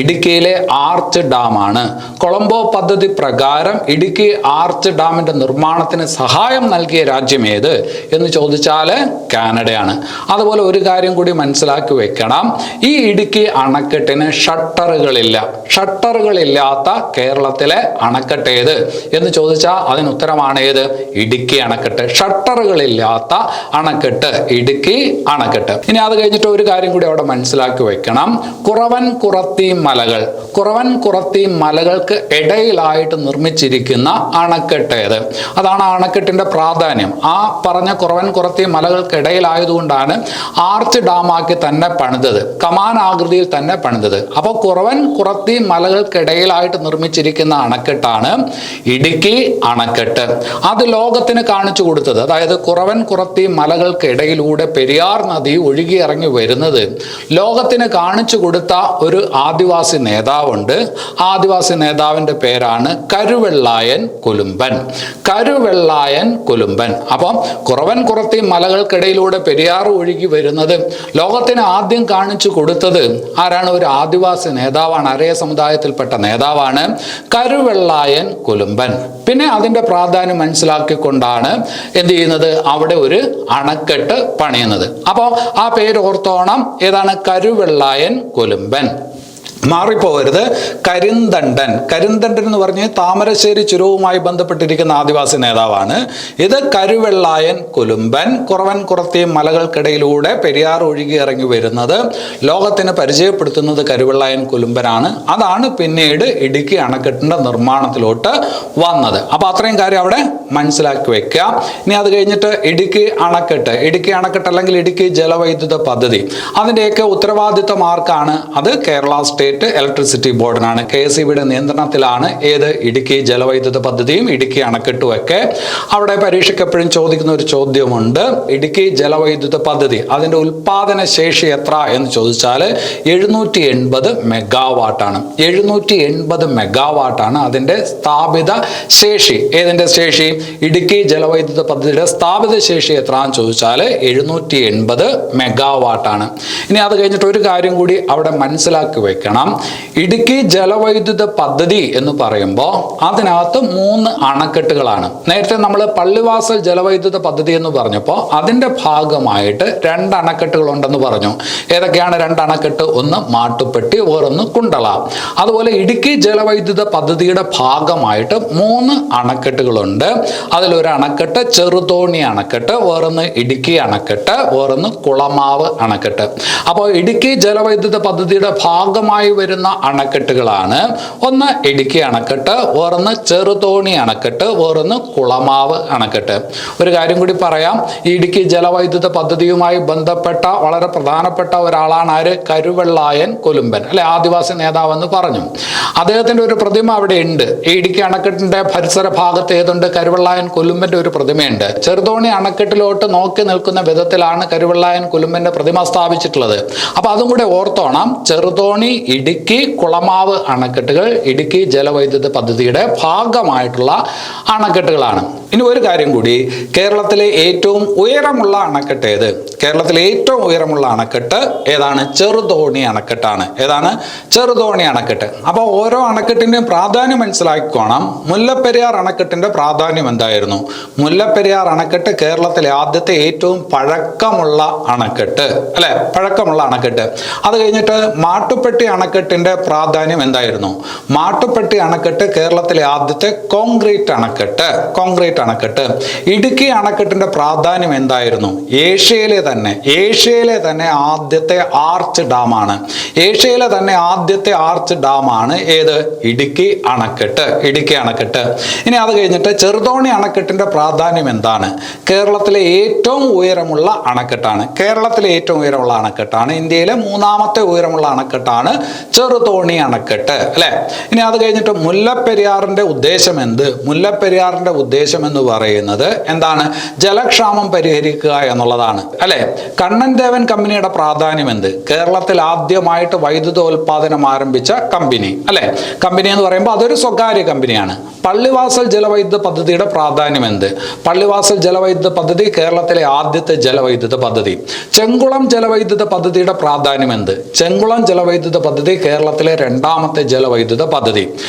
ഇടുക്കിയിലെ ആർച്ച് ഡാം ആണ്. കൊളംബോ പദ്ധതി പ്രകാരം ഇടുക്കി ആർച്ച് ഡാമിന്റെ നിർമ്മാണത്തിന് സഹായം നൽകിയ രാജ്യം ഏത് എന്ന് ചോദിച്ചാൽ കാനഡയാണ്. അതുപോലെ ഒരു കാര്യം കൂടി മനസ്സിലാക്കി വെക്കണം. ഈ ഇടുക്കി അണക്കെട്ടിന് ഷട്ടറുകളില്ല. ഷട്ടറുകളില്ലാത്ത കേരളത്തിലെ അണക്കെട്ട് ഏത് എന്ന് ചോദിച്ചാൽ അതിന് ഉത്തരമാണ് ഏത്? ഇടുക്കി അണക്കെട്ട്. ഷട്ടറുകളില്ലാത്ത അണക്കെട്ട് ഇടുക്കി അണക്കെട്ട്. ഇനി അത് കഴിഞ്ഞിട്ട് ഒരു കാര്യം കൂടി അവിടെ മനസ്സിലാക്കി വെക്കണം. കുറവൻ കുറത്തി മലകൾ. കുറവൻ കുറത്തി മലകൾക്ക് ഇടയിലായിട്ട് നിർമ്മിച്ചിരിക്കുന്ന അണക്കെട്ട് ഏത്? അതാണ് ആ അണക്കെട്ടിന്റെ പ്രാധാന്യം. ആ പറഞ്ഞ കുറവൻ കുറത്തി മലകൾക്കിടയിലായതുകൊണ്ടാണ് ആർച്ച് ഡാമാക്കി തന്നെ പണിതത്, കമാൻ ആകൃതിയിൽ തന്നെ പണിതത്. അപ്പോൾ കുറവൻ കുറത്തി മലകൾക്കിടയിലായിട്ട് നിർമ്മിച്ചിരിക്കുന്ന അണക്കെട്ടാണ് ഇടുക്കി അണക്കെട്ട്. അത് ലോകത്തിന് കാണിച്ചു കൊടുത്തത്, അതായത് കുറവൻ കുറത്തി മലകൾക്കിടയിലൂടെ പെരിയാർ നദി ഒഴുകിയിറങ്ങി വരുന്നത് ലോകത്തിന് കാണിച്ചു കൊടുത്ത ഒരു ആദിവാസി നേതാവുണ്ട്. ആദിവാസി നേതാവിന്റെ പേരാണ് കരുവെള്ളായൻ കൊലുമ്പൻ. കരുവെള്ളായൻ കൊലുമ്പൻ. അപ്പം കുറവൻ കുറത്തി മലകൾക്കിടയിലൂടെ പെരിയാർ ഒഴുകി വരുന്നത് ലോകത്തിന് ആദ്യം കാണിച്ചു കൊടുത്തത് ആരാണ്? ഒരു ആദിവാസി നേതാവാണ്, അരയ സമുദായത്തിൽപ്പെട്ട നേതാവാണ് കരുവെള്ളായൻ കൊലുമ്പൻ. പിന്നെ അതിന്റെ പ്രാധാന്യം മനസ്സിലാക്കിക്കൊണ്ടാണ് എന്ത് ചെയ്യുന്നത്? അവിടെ ഒരു അണക്കെട്ട് പണിയുന്നത്. അപ്പോൾ ആ പേര് ഓർത്തോണം. ഏതാണ്? കരുവെള്ളായൻ കൊലുമ്പൻ. മാറിപ്പോകരുത്. കരിന്തണ്ടൻ. കരിന്തണ്ടൻ എന്ന് പറഞ്ഞ് താമരശ്ശേരി ചുരവുമായി ബന്ധപ്പെട്ടിരിക്കുന്ന ആദിവാസി നേതാവാണ്. ഇത് കരുവെള്ളായൻ കൊലുമ്പൻ. കുറവൻ കുറത്തി മലകൾക്കിടയിലൂടെ പെരിയാർ ഒഴുകി ഇറങ്ങി വരുന്നത് ലോകത്തിന് പരിചയപ്പെടുത്തുന്നത് കരുവെള്ളായൻ കൊലുമ്പനാണ്. അതാണ് പിന്നീട് ഇടുക്കി അണക്കെട്ടിന്റെ നിർമ്മാണത്തിലോട്ട് വന്നത്. അപ്പൊ അത്രയും കാര്യം അവിടെ മനസ്സിലാക്കി വെക്കുക. ഇനി അത് കഴിഞ്ഞിട്ട് ഇടുക്കി അണക്കെട്ട്. ഇടുക്കി അണക്കെട്ട് അല്ലെങ്കിൽ ഇടുക്കി ജലവൈദ്യുത പദ്ധതി, അതിന്റെയൊക്കെ ഉത്തരവാദിത്തം ആർക്കാണ്? അത് കേരള സ്റ്റേറ്റ് ഇലക്ട്രിസിറ്റി ബോർഡിനാണ്. KSEBിയുടെ നിയന്ത്രണത്തിലാണ് ഏത്? ഇടുക്കി ജലവൈദ്യുത പദ്ധതിയും ഇടുക്കി അണക്കെട്ടും ഒക്കെ. അവിടെ പരീക്ഷയ്ക്ക് എപ്പോഴും ചോദിക്കുന്ന ഒരു ചോദ്യമുണ്ട്. ഇടുക്കി ജലവൈദ്യുത പദ്ധതി അതിന്റെ ഉൽപാദന ശേഷി എത്ര എന്ന് ചോദിച്ചാൽ 780 മെഗാവാട്ടാണ്. 780 മെഗാവാട്ടാണ് അതിന്റെ സ്ഥാപിത ശേഷി. ഏതിന്റെ ശേഷി? ഇടുക്കി ജലവൈദ്യുത പദ്ധതിയുടെ സ്ഥാപിത ശേഷി എത്ര എന്ന് ചോദിച്ചാൽ 780 മെഗാവാട്ടാണ്. ഇനി അത് കഴിഞ്ഞിട്ട് ഒരു കാര്യം കൂടി അവിടെ മനസ്സിലാക്കി വെക്കണം. ഇടുക്കി ജലവൈദ്യുത പദ്ധതി എന്ന് പറയുമ്പോൾ അതിനകത്ത് 3 അണക്കെട്ടുകളാണ്. നേരത്തെ നമ്മൾ പള്ളിവാസൽ ജലവൈദ്യുത പദ്ധതി എന്ന് പറഞ്ഞപ്പോൾ അതിന്റെ ഭാഗമായിട്ട് 2 അണക്കെട്ടുകൾ ഉണ്ടെന്ന് പറഞ്ഞു. ഏതൊക്കെയാണ് 2 അണക്കെട്ട്? ഒന്ന് മാട്ടുപ്പെട്ടി, വേറൊന്ന് കുണ്ടള. അതുപോലെ ഇടുക്കി ജലവൈദ്യുത പദ്ധതിയുടെ ഭാഗമായിട്ട് 3 അണക്കെട്ടുകളുണ്ട്. അതിലൊരു അണക്കെട്ട് ചെറുതോണി അണക്കെട്ട്, വേറൊന്ന് ഇടുക്കി അണക്കെട്ട്, വേറൊന്ന് കുളമാവ് അണക്കെട്ട്. അപ്പോൾ ഇടുക്കി ജലവൈദ്യുത പദ്ധതിയുടെ ഭാഗമായി വരുന്ന അണക്കെട്ടുകളാണ് ഒന്ന് ഇടുക്കി അണക്കെട്ട്, വേറൊന്ന് ചെറുതോണി അണക്കെട്ട്, വേറൊന്ന് കുളമാവ് അണക്കെട്ട്. ഒരു കാര്യം കൂടി പറയാം. ഈ ഇടുക്കി ജലവൈദ്യുത പദ്ധതിയുമായി ബന്ധപ്പെട്ട വളരെ പ്രധാനപ്പെട്ട ഒരാളാണ് ആര്? കരുവെള്ളായൻ കൊലുമ്പൻ, അല്ലെ? ആദിവാസി നേതാവെന്ന് പറഞ്ഞു. അദ്ദേഹത്തിന്റെ ഒരു പ്രതിമ അവിടെ ഉണ്ട്. ഈ ഇടുക്കി അണക്കെട്ടിന്റെ പരിസര ഭാഗത്ത് ഏതുണ്ട്? കരുവെള്ളായൻ കൊലുമ്പന്റെ ഒരു പ്രതിമയുണ്ട്. ചെറുതോണി അണക്കെട്ടിലോട്ട് നോക്കി നിൽക്കുന്ന വിധത്തിലാണ് കരുവെള്ളായൻ കൊലുമ്പന്റെ പ്രതിമ സ്ഥാപിച്ചിട്ടുള്ളത്. അപ്പൊ അതും കൂടെ ഓർത്തോണം. ചെറുതോണി, ഇടുക്കി, കുളമാവ് അണക്കെട്ടുകൾ ഇടുക്കി ജലവൈദ്യുത പദ്ധതിയുടെ ഭാഗമായിട്ടുള്ള അണക്കെട്ടുകളാണ്. ഇനി ഒരു കാര്യം കൂടി, കേരളത്തിലെ ഏറ്റവും ഉയരമുള്ള അണക്കെട്ട് ഏത്? കേരളത്തിലെ ഏറ്റവും ഉയരമുള്ള അണക്കെട്ട് ഏതാണ്? ചെറുതോണി അണക്കെട്ടാണ്. ഏതാണ്? ചെറുതോണി അണക്കെട്ട്. അപ്പോൾ ഓരോ അണക്കെട്ടിന്റെയും പ്രാധാന്യം മനസ്സിലാക്കിക്കോണം. മുല്ലപ്പെരിയാർ അണക്കെട്ടിന്റെ പ്രാധാന്യം എന്തായിരുന്നു? മുല്ലപ്പെരിയാർ അണക്കെട്ട് കേരളത്തിലെ ആദ്യത്തെ ഏറ്റവും പഴക്കമുള്ള അണക്കെട്ട്, അല്ലെ? പഴക്കമുള്ള അണക്കെട്ട്. അത് കഴിഞ്ഞിട്ട് മാട്ടുപ്പെട്ടി അണക്കെട്ടിന്റെ പ്രാധാന്യം എന്തായിരുന്നു? മാട്ടുപ്പെട്ടി അണക്കെട്ട് കേരളത്തിലെ ആദ്യത്തെ കോൺക്രീറ്റ് അണക്കെട്ട്. കോൺക്രീറ്റ് ജനറേറ്റ് അണക്കെട്ട്. ഇടുക്കി അണക്കെട്ടിന്റെ പ്രാധാന്യം എന്തായിരുന്നു? ഏഷ്യയിലെ തന്നെ ആദ്യത്തെ ആർച്ച് ഡാമാണ്. ഏഷ്യയിലെ തന്നെ ആദ്യത്തെ ആർച്ച് ഡാമാണ് ഏത്? ഇടുക്കി അണക്കെട്ട്. ഇനി അത് കഴിഞ്ഞിട്ട് ചെറുതോണി അണക്കെട്ടിന്റെ പ്രാധാന്യം എന്താണ്? കേരളത്തിലെ ഏറ്റവും ഉയരമുള്ള അണക്കെട്ടാണ്. ഇന്ത്യയിലെ മൂന്നാമത്തെ ഉയരമുള്ള അണക്കെട്ടാണ് ചെറുതോണി അണക്കെട്ട്, അല്ലെ? ഇനി അത് കഴിഞ്ഞിട്ട് മുല്ലപ്പെരിയാറിന്റെ ഉദ്ദേശം എന്ത്? മുല്ലപ്പെരിയാറിന്റെ ഉദ്ദേശം എന്ന് പറയുന്നത് എന്താണ്? ജലക്ഷാമം പരിഹരിക്കുക എന്നുള്ളതാണ്, അല്ലെ? കണ്ണൻ ദേവൻ കമ്പനിയുടെ പ്രാധാന്യം എന്ത്? കേരളത്തിൽ ആദ്യമായിട്ട് വൈദ്യുതോൽപാദനം ആരംഭിച്ച കമ്പനി, അല്ലെ? കമ്പനി എന്ന് പറയുമ്പോൾ അതൊരു സ്വകാര്യ കമ്പനിയാണ്. പള്ളിവാസൽ ജലവൈദ്യുത പദ്ധതിയുടെ പ്രാധാന്യം എന്ത്? പള്ളിവാസൽ ജലവൈദ്യുത പദ്ധതി കേരളത്തിലെ ആദ്യത്തെ ജലവൈദ്യുത പദ്ധതി. ചെങ്കുളം ജലവൈദ്യുത പദ്ധതിയുടെ പ്രാധാന്യം എന്ത്? ചെങ്കുളം ജലവൈദ്യുത പദ്ധതി കേരളത്തിലെ രണ്ടാമത്തെ ജലവൈദ്യുത പദ്ധതി.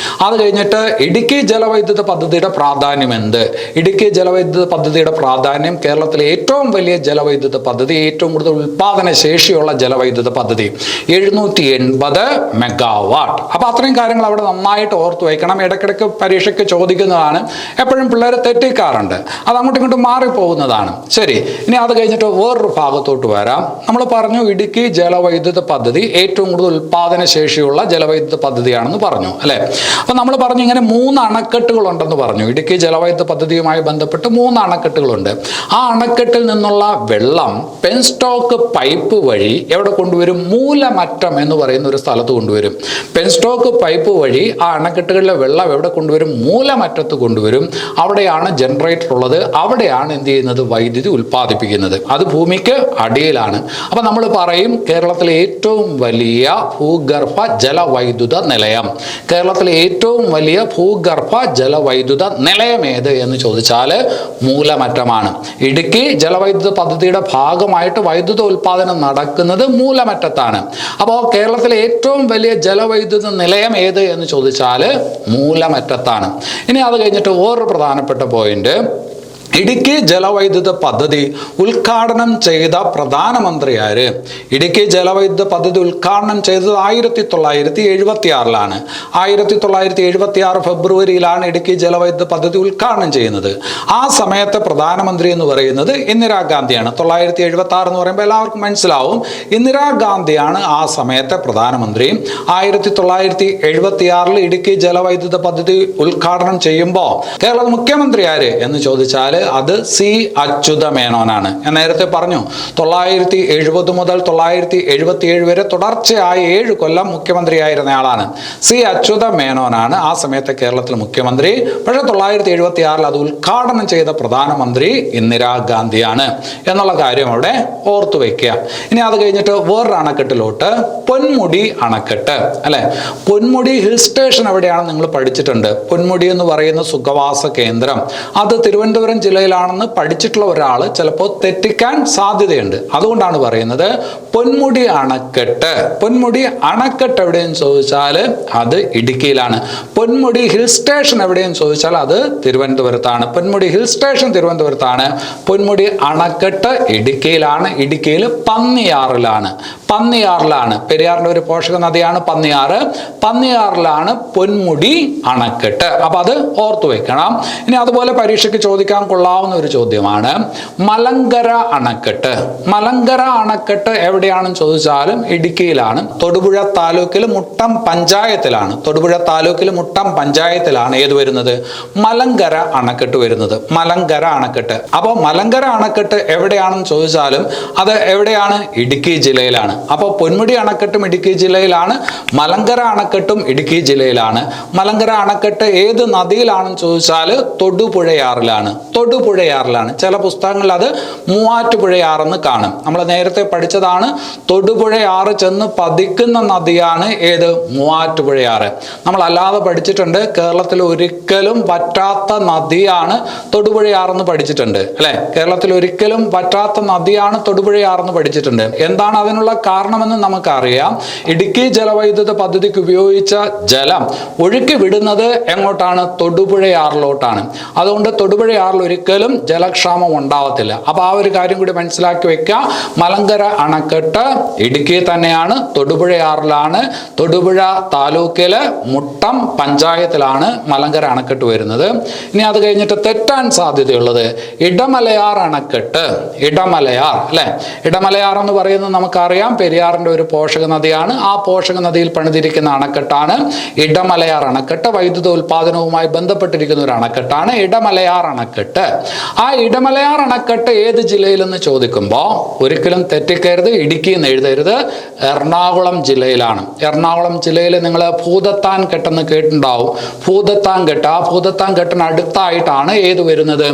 അത് കഴിഞ്ഞിട്ട് ഇടുക്കി ജലവൈദ്യുത പദ്ധതിയുടെ പ്രാധാന്യം എന്ത്? ഇടുക്കി ജലവൈദ്യുത പദ്ധതിയുടെ പ്രാധാന്യം കേരളത്തിലെ ഏറ്റവും വലിയ ജലവൈദ്യുത പദ്ധതി, ഏറ്റവും കൂടുതൽ ഉൽപാദന ശേഷിയുള്ള ജലവൈദ്യുത പദ്ധതി, 780 മെഗാവാട്ട്. അപ്പൊ അത്രയും കാര്യങ്ങൾ അവിടെ നന്നായിട്ട് ഓർത്തു വയ്ക്കണം. ഇടയ്ക്കിടയ്ക്ക് പരീക്ഷയ്ക്ക് ചോദിക്കുന്നതാണ്, എപ്പോഴും പിള്ളേർ തെറ്റിക്കാറുണ്ട്, അത് അങ്ങോട്ടും ഇങ്ങോട്ടും മാറിപ്പോകുന്നതാണ്. ശരി, ഇനി അത് കഴിഞ്ഞിട്ട് വേറൊരു ഭാഗത്തോട്ട് വരാം. നമ്മൾ പറഞ്ഞു ഇടുക്കി ജലവൈദ്യുത പദ്ധതി ഏറ്റവും കൂടുതൽ ഉൽപാദന ശേഷിയുള്ള ജലവൈദ്യുത പദ്ധതിയാണെന്ന് പറഞ്ഞു, അല്ലെ? അപ്പൊ നമ്മൾ പറഞ്ഞു ഇങ്ങനെ 3 അണക്കെട്ടുകൾ ഉണ്ടെന്ന് പറഞ്ഞു. ഇടുക്കി ജലവൈദ്യുത പദ്ധതിയുമായി ബന്ധപ്പെട്ട് 3 അണക്കെട്ടുകളുണ്ട്. ആ അണക്കെട്ടിൽ നിന്നുള്ള വെള്ളം പെൻസ്റ്റോക്ക് പൈപ്പ് വഴി എവിടെ കൊണ്ടുവരും? മൂലമറ്റം എന്ന് പറയുന്ന ഒരു സ്ഥലത്ത് കൊണ്ടുവരും. പെൻസ്റ്റോക്ക് പൈപ്പ് വഴി ആ അണക്കെട്ടുകളിലെ വെള്ളം എവിടെ കൊണ്ടുവരും? മൂലമറ്റത്ത് കൊണ്ടുവരും. അവിടെയാണ് ജനറേറ്റർ ഉള്ളത്. അവിടെയാണ് എന്ത് ചെയ്യുന്നത്? വൈദ്യുതി ഉൽപ്പാദിപ്പിക്കുന്നത്. അത് ഭൂമിക്ക് അടിയിലാണ്. അപ്പൊ നമ്മൾ പറയും കേരളത്തിലെ ഏറ്റവും വലിയ ഭൂഗർഭ ജലവൈദ്യുത നിലയം. കേരളത്തിലെ ഏറ്റവും വലിയ ഭൂഗർഭ ജലവൈദ്യുത നിലയം ഏത് എന്ന് ചോദിച്ചാൽ മൂലമറ്റമാണ്. ഇടുക്കി ജലവൈദ്യുത പദ്ധതിയുടെ ഭാഗമായിട്ട് വൈദ്യുത ഉൽപാദനം നടക്കുന്നത് മൂലമറ്റത്താണ്. അപ്പോൾ കേരളത്തിലെ ഏറ്റവും വലിയ ജലവൈദ്യുത നിലയം ഏത് എന്ന് ചോദിച്ചാൽ മൂലമറ്റത്താണ്. ഇനി അത് കഴിഞ്ഞിട്ട് വേറൊരു പ്രധാനപ്പെട്ട പോയിന്റ്, ഇടുക്കി ജലവൈദ്യുത പദ്ധതി ഉദ്ഘാടനം ചെയ്ത പ്രധാനമന്ത്രി ആര്? ഇടുക്കി ജലവൈദ്യുത പദ്ധതി ഉദ്ഘാടനം ചെയ്തത് 1976 1976 ഫെബ്രുവരിയിലാണ് ഇടുക്കി ജലവൈദ്യുത പദ്ധതി ഉദ്ഘാടനം ചെയ്യുന്നത്. ആ സമയത്തെ പ്രധാനമന്ത്രി എന്ന് പറയുന്നത് ഇന്ദിരാഗാന്ധിയാണ്. 1976 എന്ന് പറയുമ്പോൾ എല്ലാവർക്കും മനസ്സിലാവും, ഇന്ദിരാഗാന്ധിയാണ് ആ സമയത്തെ പ്രധാനമന്ത്രി. 1976 ഇടുക്കി ജലവൈദ്യുത പദ്ധതി ഉദ്ഘാടനം ചെയ്യുമ്പോൾ കേരള മുഖ്യമന്ത്രി ആര് എന്ന് ചോദിച്ചാൽ അത് സി അച്യുത മേനോനാണ്. ഞാൻ നേരത്തെ പറഞ്ഞു 970 മുതൽ 977 വരെ തുടർച്ചയായ 7 കൊല്ലം മുഖ്യമന്ത്രിയായിരുന്നയാളാണ്. സി അച്യുത മേനോനാണ് ആ സമയത്തെ കേരളത്തിലെ മുഖ്യമന്ത്രി. പക്ഷേ 1976 അത് ഉദ്ഘാടനം ചെയ്ത പ്രധാനമന്ത്രി ഇന്ദിരാഗാന്ധിയാണ് എന്നുള്ള കാര്യം അവിടെ ഓർത്തു വയ്ക്കുക. ഇനി അത് കഴിഞ്ഞിട്ട് വേറൊരു അണക്കെട്ടിലോട്ട്, പൊന്മുടി അണക്കെട്ട്, അല്ലെ? പൊന്മുടി ഹിൽ സ്റ്റേഷൻ എവിടെയാണെന്ന് നിങ്ങൾ പഠിച്ചിട്ടുണ്ട്. പൊന്മുടി എന്ന് പറയുന്ന സുഖവാസ കേന്ദ്രം അത് തിരുവനന്തപുരം ജില്ലയിലാണെന്ന് പഠിച്ചിട്ടുള്ള ഒരാൾ ചിലപ്പോൾ തെറ്റിക്കാൻ സാധ്യതയുണ്ട്. അതുകൊണ്ടാണ് പറയുന്നത് പൊന്മുടി അണക്കെട്ട്. പൊന്മുടി അണക്കെട്ട് എവിടെയെന്ന് ചോദിച്ചാൽ അത് ഇടുക്കിയിലാണ്. പൊന്മുടി ഹിൽ സ്റ്റേഷൻ എവിടെയെന്ന് ചോദിച്ചാൽ അത് തിരുവനന്തപുരത്താണ്. പൊന്മുടി ഹിൽ സ്റ്റേഷൻ തിരുവനന്തപുരത്താണ്. പൊന്മുടി അണക്കെട്ട് ഇടുക്കിയിലാണ്. ഇടുക്കിയിൽ പന്നിയാറിലാണ്. പെരിയാറിന്റെ ഒരു പോഷക നദിയാണ് പന്നിയാറ്. പന്നിയാറിലാണ് പൊന്മുടി അണക്കെട്ട്. അപ്പൊ അത് ഓർത്തു വെക്കണം. ഇനി അതുപോലെ പരീക്ഷയ്ക്ക് ചോദിക്കാൻ കൊള്ളാവുന്ന ഒരു ചോദ്യമാണ് മലങ്കര അണക്കെട്ട്. മലങ്കര അണക്കെട്ട് എവിടെയാണെന്ന് ചോദിച്ചാലും ഇടുക്കിയിലാണ്. തൊടുപുഴ താലൂക്കിൽ മുട്ടം പഞ്ചായത്തിലാണ് ഏത് വരുന്നത്? മലങ്കര അണക്കെട്ട് വരുന്നത്. മലങ്കര അണക്കെട്ട്. അപ്പോൾ മലങ്കര അണക്കെട്ട് എവിടെയാണെന്ന് ചോദിച്ചാലും അത് എവിടെയാണ്? ഇടുക്കി ജില്ലയിലാണ്. അപ്പോൾ പൊന്മുടി അണക്കെട്ടും ഇടുക്കി ജില്ലയിലാണ്. മലങ്കര അണക്കെട്ടും ഇടുക്കി ജില്ലയിലാണ്. മലങ്കര അണക്കെട്ട് ഏത് നദിയിലാണെന്ന് ചോദിച്ചാൽ തൊടുപുഴയാറിലാണ്. ചില പുസ്തകങ്ങളിൽ അത് മൂവാറ്റുപുഴയാറെന്ന് കാണും. നമ്മൾ നേരത്തെ പഠിച്ചതാണ്. തൊടുപുഴയാറ് ചെന്ന് പതിക്കുന്ന നദിയാണ് ഏത്? മൂവാറ്റുപുഴയാറ്. നമ്മൾ അല്ലാതെ പഠിച്ചിട്ടുണ്ട് കേരളത്തിൽ ഒരിക്കലും വറ്റാത്ത നദിയാണ് തൊടുപുഴയാറെന്ന് പഠിച്ചിട്ടുണ്ട്, അല്ലെ? കേരളത്തിൽ ഒരിക്കലും വറ്റാത്ത നദിയാണ് തൊടുപുഴയാറെന്ന് പഠിച്ചിട്ടുണ്ട്. എന്താണ് അതിനുള്ള കാരണമെന്ന് നമുക്കറിയാം. ഇടുക്കി ജലവൈദ്യുത പദ്ധതിക്ക് ഉപയോഗിച്ച ജലം ഒഴുക്കി വിടുന്നത് എങ്ങോട്ടാണ്? തൊടുപുഴയാറിലോട്ടാണ്. അതുകൊണ്ട് തൊടുപുഴയാറിൽ ഒരിക്കലും ജലക്ഷാമം ഉണ്ടാവത്തില്ല. അപ്പോൾ ആ ഒരു കാര്യം കൂടി മനസ്സിലാക്കി വെക്കുക. മലങ്കര അണക്കെട്ട് ഇടുക്കി തന്നെയാണ്, തൊടുപുഴയാറിലാണ്. തൊടുപുഴ താലൂക്കില് മുട്ടം പഞ്ചായത്തിലാണ് മലങ്കര അണക്കെട്ട് വരുന്നത്. ഇനി അത് കഴിഞ്ഞിട്ട് തെറ്റാൻ സാധ്യതയുള്ളത് ഇടമലയാർ അണക്കെട്ട്. ഇടമലയാർ അല്ലെ, ഇടമലയാർ എന്ന് പറയുന്നത് നമുക്കറിയാം പെരിയാറിന്റെ ഒരു പോഷക നദിയാണ്. ആ പോഷക നദിയിൽ പണിതിരിക്കുന്ന അണക്കെട്ടാണ് ഇടമലയാർ അണക്കെട്ട്. വൈദ്യുത ഉൽപാദനവുമായി ബന്ധപ്പെട്ടിരിക്കുന്ന ഒരു അണക്കെട്ടാണ് ഇടമലയാർ അണക്കെട്ട്. ആ ഇടമലയാർ അണക്കെട്ട് ഏത് ജില്ലയിലെന്ന് ചോദിക്കുമ്പോൾ ഒരിക്കലും തെറ്റിക്കരുത്, ഇടുക്കി എന്ന് എഴുതരുത്, എറണാകുളം ജില്ലയിലാണ്. എറണാകുളം ജില്ലയിൽ നിങ്ങൾ ഭൂതത്താൻ കെട്ടെന്ന് കേട്ടിട്ടുണ്ടാവും. ഭൂതത്താൻ കെട്ട്, ആ ഭൂതത്താൻ കെട്ടിന് അടുത്തായിട്ടാണ് ഏത് വരുന്നത്,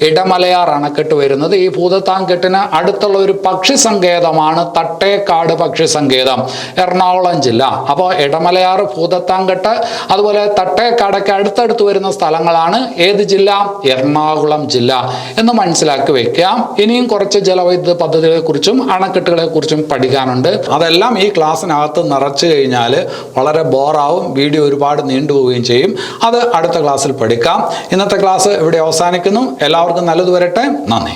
ഇടമലയാർ അണക്കെട്ട് വരുന്നത്. ഈ ഭൂതത്താൻ കെട്ടിന് അടുത്തുള്ള ഒരു പക്ഷി സങ്കേതമാണ് തട്ടേക്കാട് പക്ഷി സങ്കേതം, എറണാകുളം ജില്ല. അപ്പോൾ ഇടമലയാർ, ഭൂതത്താൻ കെട്ട്, അതുപോലെ തട്ടേക്കാടൊക്കെ അടുത്തടുത്ത് വരുന്ന സ്ഥലങ്ങളാണ് ഏത് ജില്ല, എറണാകുളം ജില്ല എന്ന് മനസ്സിലാക്കി വെക്കാം. ഇനിയും കുറച്ച് ജലവൈദ്യുത പദ്ധതികളെ കുറിച്ചും അണക്കെട്ടുകളെ കുറിച്ചും പഠിക്കാനുണ്ട്. അതെല്ലാം ഈ ക്ലാസ്സിനകത്ത് നിറച്ചു കഴിഞ്ഞാൽ വളരെ ബോറാവും, വീഡിയോ ഒരുപാട് നീണ്ടുപോവുകയും ചെയ്യും. അത് അടുത്ത ക്ലാസ്സിൽ പഠിക്കാം. ഇന്നത്തെ ക്ലാസ് ഇവിടെ അവസാനിക്കുന്നു. എല്ലാവർക്കും നല്ലത് വരട്ടെ. നന്ദി.